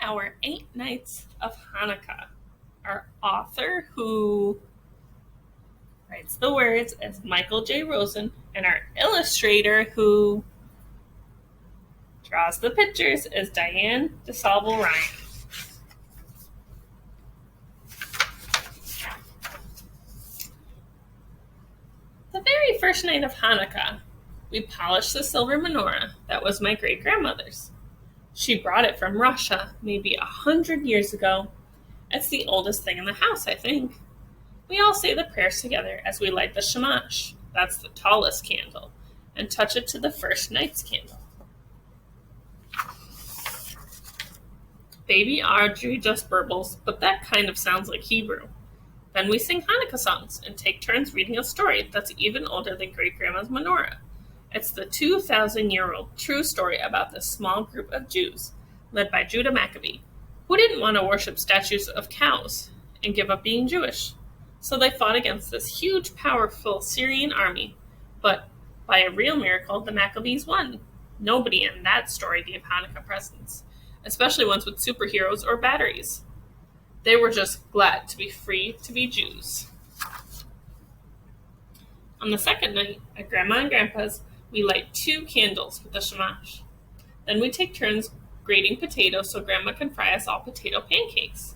our 8 Nights of Hanukkah. Our author who writes the words is Michael J. Rosen, and our illustrator who draws the pictures is DyAnne DiSalvo-Ryan. The very first night of Hanukkah, we polished the silver menorah that was my great-grandmother's. She brought it from Russia maybe 100 years ago. It's the oldest thing in the house, I think. We all say the prayers together as we light the Shamash, that's the tallest candle, and touch it to the first night's candle. Baby Audrey just burbles, but that kind of sounds like Hebrew. Then we sing Hanukkah songs and take turns reading a story that's even older than Great-Grandma's Menorah. It's the 2,000-year-old true story about this small group of Jews, led by Judah Maccabee, who didn't want to worship statues of cows and give up being Jewish. So they fought against this huge, powerful Syrian army, but by a real miracle, the Maccabees won. Nobody in that story gave Hanukkah presents, especially ones with superheroes or batteries. They were just glad to be free to be Jews. On the second night, at Grandma and Grandpa's, we light 2 candles with the Shamash. Then we take turns grating potatoes so Grandma can fry us all potato pancakes.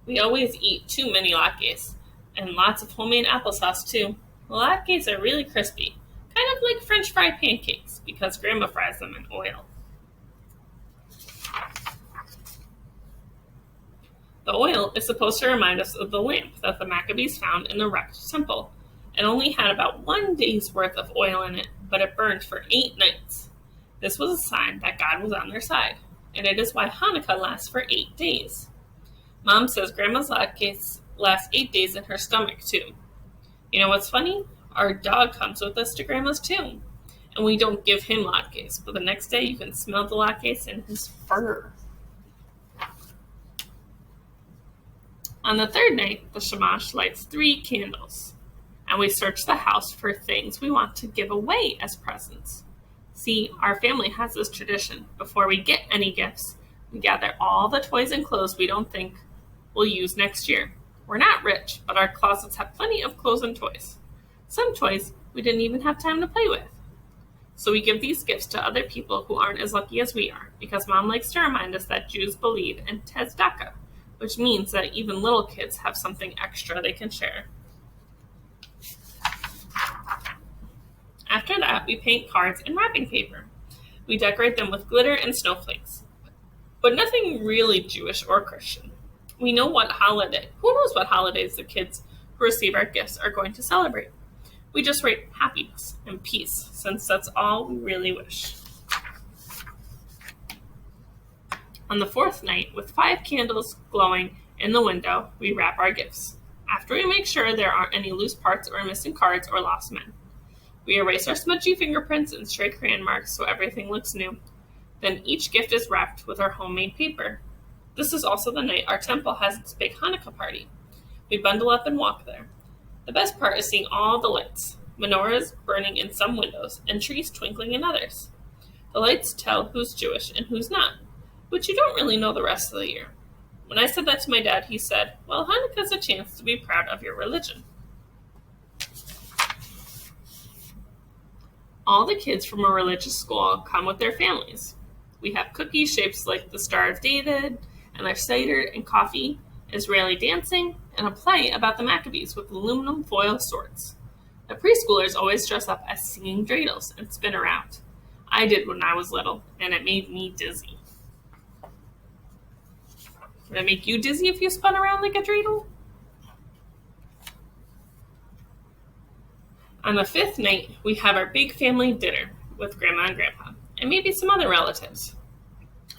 We always eat too many latkes, and lots of homemade applesauce too. The latkes are really crispy, kind of like French fry pancakes, because Grandma fries them in oil. The oil is supposed to remind us of the lamp that the Maccabees found in the wrecked temple. It only had about 1 day's worth of oil in it, but it burned for 8 nights. This was a sign that God was on their side, and it is why Hanukkah lasts for 8 days. Mom says Grandma's latkes last 8 days in her stomach, too. You know what's funny? Our dog comes with us to Grandma's, too. And we don't give him latkes, but the next day you can smell the latkes in his fur. On the third night, the Shamash lights 3 candles, and we search the house for things we want to give away as presents. See, our family has this tradition. Before we get any gifts, we gather all the toys and clothes we don't think we'll use next year. We're not rich, but our closets have plenty of clothes and toys. Some toys we didn't even have time to play with. So we give these gifts to other people who aren't as lucky as we are, because Mom likes to remind us that Jews believe in tzedakah, which means that even little kids have something extra they can share. After that, we paint cards and wrapping paper. We decorate them with glitter and snowflakes, but nothing really Jewish or Christian. Who knows what holidays the kids who receive our gifts are going to celebrate? We just write happiness and peace, since that's all we really wish. On the 4th night, with 5 candles glowing in the window, we wrap our gifts. After we make sure there aren't any loose parts or missing cards or lost men. We erase our smudgy fingerprints and stray crayon marks so everything looks new. Then each gift is wrapped with our homemade paper. This is also the night our temple has its big Hanukkah party. We bundle up and walk there. The best part is seeing all the lights, menorahs burning in some windows, and trees twinkling in others. The lights tell who's Jewish and who's not, but you don't really know the rest of the year. When I said that to my dad, he said, well, Hanukkah's a chance to be proud of your religion. All the kids from a religious school come with their families. We have cookies shaped like the Star of David, and there's cider and coffee, Israeli dancing, and a play about the Maccabees with aluminum foil swords. The preschoolers always dress up as singing dreidels and spin around. I did when I was little, and it made me dizzy. Would it make you dizzy if you spun around like a dreidel? On the 5th night, we have our big family dinner with Grandma and Grandpa, and maybe some other relatives.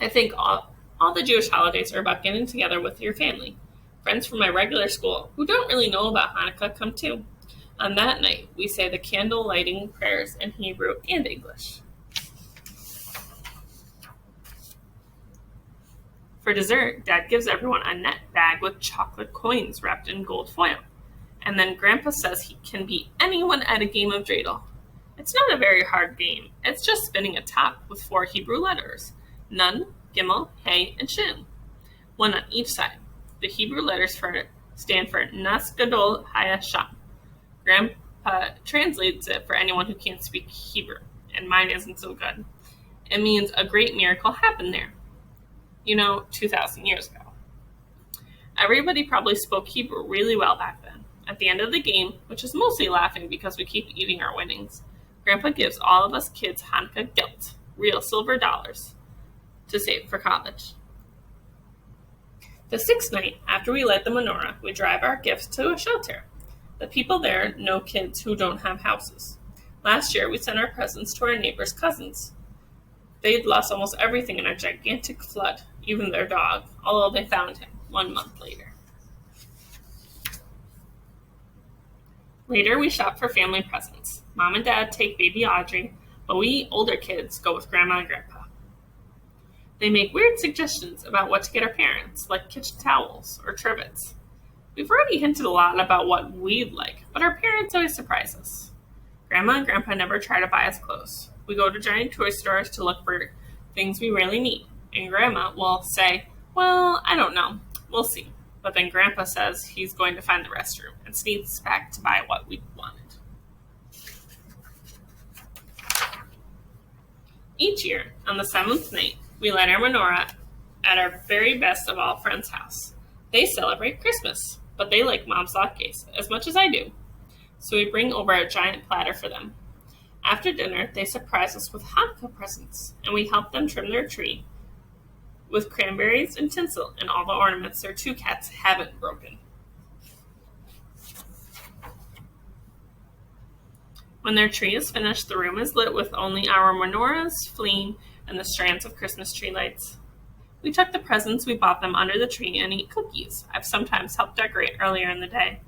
I think all the Jewish holidays are about getting together with your family. Friends from my regular school who don't really know about Hanukkah come too. On that night, we say the candle lighting prayers in Hebrew and English. For dessert, Dad gives everyone a net bag with chocolate coins wrapped in gold foil. And then Grandpa says he can beat anyone at a game of dreidel. It's not a very hard game. It's just spinning a top with 4 Hebrew letters: Nun, Gimel, Hey, and Shin. one on each side. The Hebrew letters stand for Nas Gadol Hayasham. Grandpa translates it for anyone who can't speak Hebrew, and mine isn't so good. It means a great miracle happened there. 2,000 years ago. Everybody probably spoke Hebrew really well back then. At the end of the game, which is mostly laughing because we keep eating our winnings, Grandpa gives all of us kids Hanukkah gelt, real silver dollars, to save for college. The sixth night, after we light the menorah, we drive our gifts to a shelter. The people there know kids who don't have houses. Last year, we sent our presents to our neighbors' cousins. They'd lost almost everything in a gigantic flood, even their dog, although they found him 1 month later. Later, we shop for family presents. Mom and Dad take baby Audrey, but we older kids go with Grandma and Grandpa. They make weird suggestions about what to get our parents, like kitchen towels or trivets. We've already hinted a lot about what we'd like, but our parents always surprise us. Grandma and Grandpa never try to buy us clothes. We go to giant toy stores to look for things we really need, and Grandma will say, "Well, I don't know. We'll see." But then Grandpa says he's going to find the restroom and sneaks back to buy what we wanted. Each year, on the 7th night, we light our menorah at our very best of all friends' house. They celebrate Christmas, but they like Mom's Latkes as much as I do. So we bring over a giant platter for them. After dinner, they surprise us with Hanukkah presents, and we help them trim their tree with cranberries and tinsel and all the ornaments their 2 cats haven't broken. When their tree is finished, the room is lit with only our menorahs, flame, and the strands of Christmas tree lights. We tuck the presents we bought them under the tree and eat cookies I've sometimes helped decorate earlier in the day.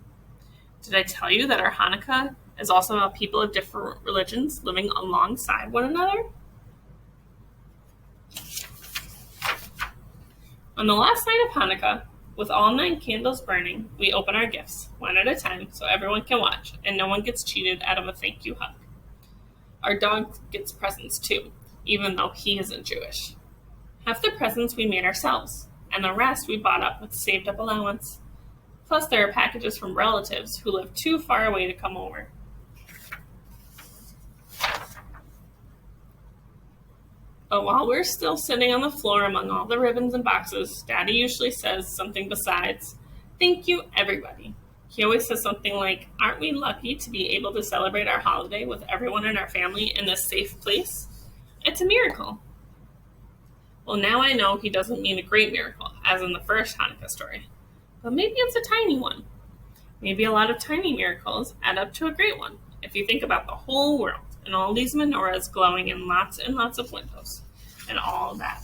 Did I tell you that our Hanukkah is also about people of different religions living alongside one another? On the last night of Hanukkah, with all 9 candles burning, we open our gifts, one at a time, so everyone can watch, and no one gets cheated out of a thank you hug. Our dog gets presents too, even though he isn't Jewish. Half the presents we made ourselves, and the rest we bought up with saved up allowance. Plus, there are packages from relatives who live too far away to come over. But while we're still sitting on the floor among all the ribbons and boxes, Daddy usually says something besides, "Thank you, everybody." He always says something like, "Aren't we lucky to be able to celebrate our holiday with everyone in our family in this safe place? It's a miracle." Well, now I know he doesn't mean a great miracle, as in the first Hanukkah story. But maybe it's a tiny one. Maybe a lot of tiny miracles add up to a great one, if you think about the whole world and all these menorahs glowing in lots and lots of windows and all that.